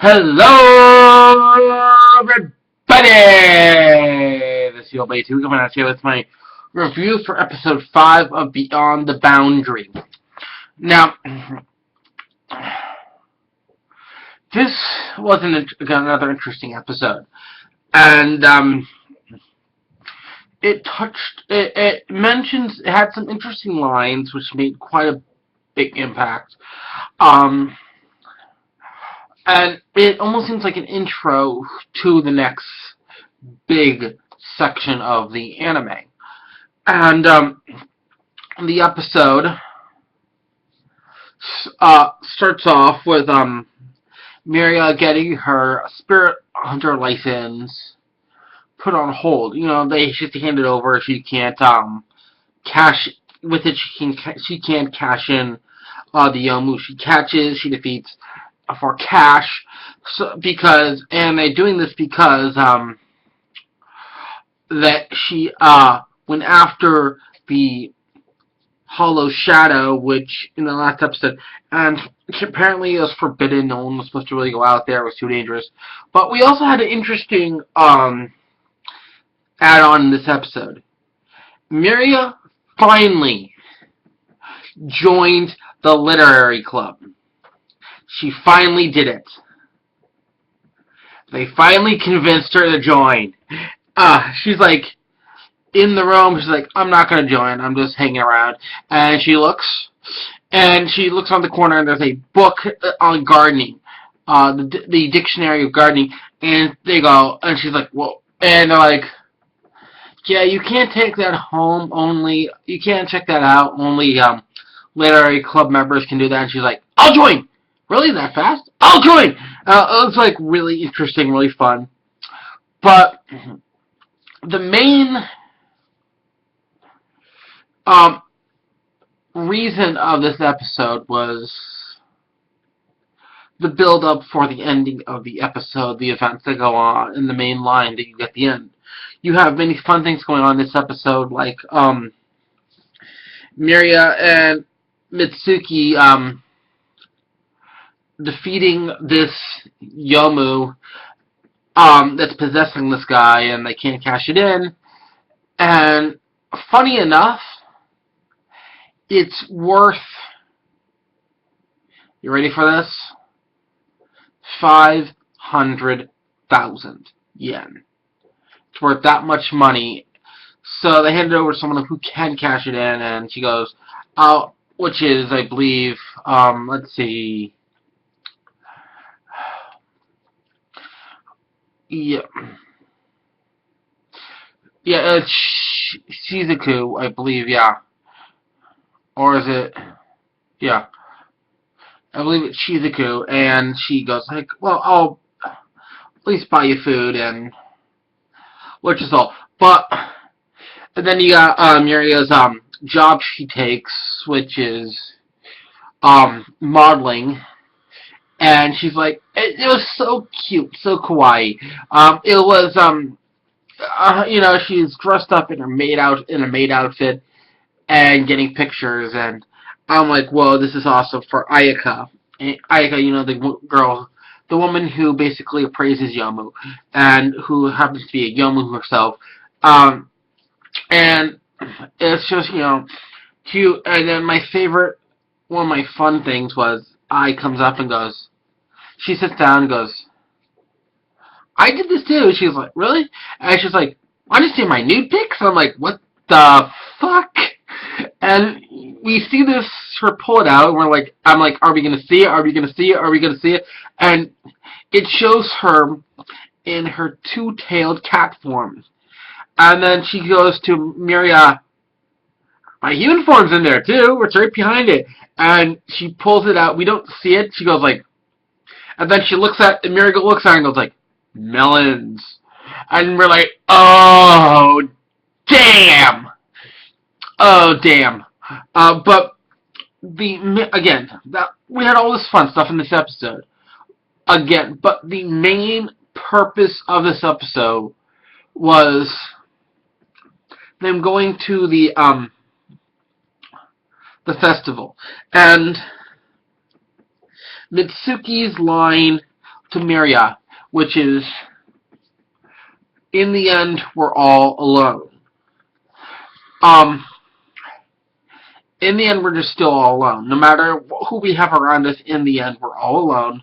Hello, everybody! This is Bay2 coming out here with my review for episode 5 of Beyond the Boundary. Now, this was another interesting episode, and it had some interesting lines which made quite a big impact. And it almost seems like an intro to the next big section of the anime. And the episode starts off with Miria getting her spirit hunter license put on hold. You know, she has to hand it over. She can't cash with it. She can't cash in the Yomu. She defeats for cash, and they're doing this because that she went after the Hollow Shadow, which in the last episode, and apparently it was forbidden. No one was supposed to really go out there; it was too dangerous. But we also had an interesting add-on in this episode. Miria finally joined the literary club. She finally did it. They finally convinced her to join. She's like, in the room, she's like, I'm not going to join. I'm just hanging around. And she looks on the corner, and there's a book on gardening. The dictionary of gardening. And they go, and she's like, whoa. And they're like, yeah, you can't take that home. You can't check that out. Only literary club members can do that. And she's like, I'll join. Really, that fast? I'll join! It was like really interesting, really fun. But the main reason of this episode was the build-up for the ending of the episode, the events that go on, and the main line that you get at the end. You have many fun things going on in this episode, like Miria and Mitsuki defeating this Yomu that's possessing this guy, and they can't cash it in. And funny enough, it's worth, you ready for this? 500,000 yen. It's worth that much money. So they hand it over to someone who can cash it in, and she goes, which is, I believe, let's see, yeah, it's Shizuku, I believe, yeah. Or is it, yeah. I believe it's Shizuku, and she goes like, well, I'll at least buy you food, and which is all. But and then you got Miria's job she takes, which is modeling, and she's like, it was so cute, so kawaii. It was she's dressed up in a maid outfit and getting pictures, and I'm like, whoa, this is awesome for Ayaka. And Ayaka, the woman who basically appraises Yomu, and who happens to be a Yomu herself. And it's just, cute. And then one of my fun things was, Ai comes up and goes, she sits down and goes, I did this too. She's like, really? And she's like, want to see my nude pics? I'm like, what the fuck? And we see her pull it out, and I'm like, are we gonna see it? Are we gonna see it? Are we gonna see it? And it shows her in her two-tailed cat form. And then she goes to Miria, my human form's in there too, it's right behind it. And she pulls it out, we don't see it, she goes like, and then Miria looks at her and goes like, melons. And we're like, oh, damn! Oh, damn. But we had all this fun stuff in this episode. Again, but the main purpose of this episode was them going to the festival. And Mitsuki's line to Miria, which is, in the end, we're all alone. In the end, we're just still all alone. No matter who we have around us, in the end, we're all alone,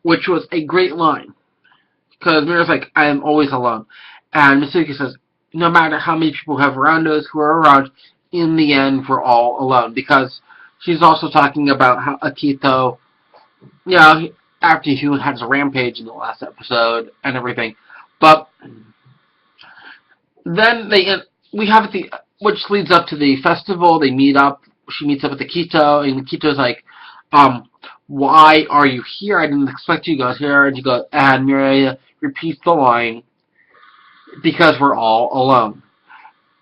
which was a great line. Because Mira's like, I am always alone. And Mitsuki says, no matter how many people we have around us who are around, in the end, we're all alone. Because she's also talking about how Akito, after he had his rampage in the last episode and everything. But then we have which leads up to the festival. They meet up. She meets up with Akito, and Akito's like, why are you here? I didn't expect you guys here. And Miria repeats the line, because we're all alone.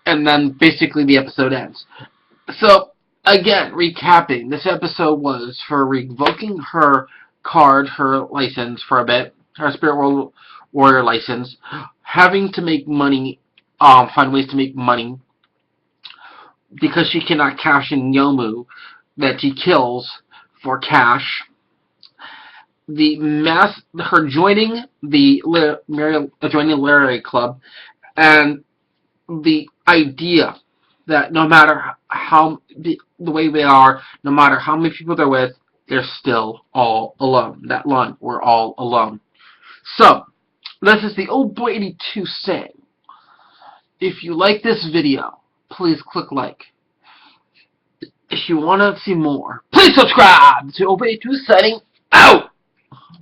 And then basically the episode ends. So, again, recapping, this episode was for revoking her card, her license for a bit, her Spirit World Warrior license, having to make money, find ways to make money, because she cannot cash in Yomu that she kills for cash. Her joining the Literary Club, and the idea that no matter how the way they are, no matter how many people they're with, they're still all alone. That line, we're all alone. So, this is the Old Boy 82 saying, if you like this video, please click like. If you want to see more, please subscribe to Old Boy 82 signing out!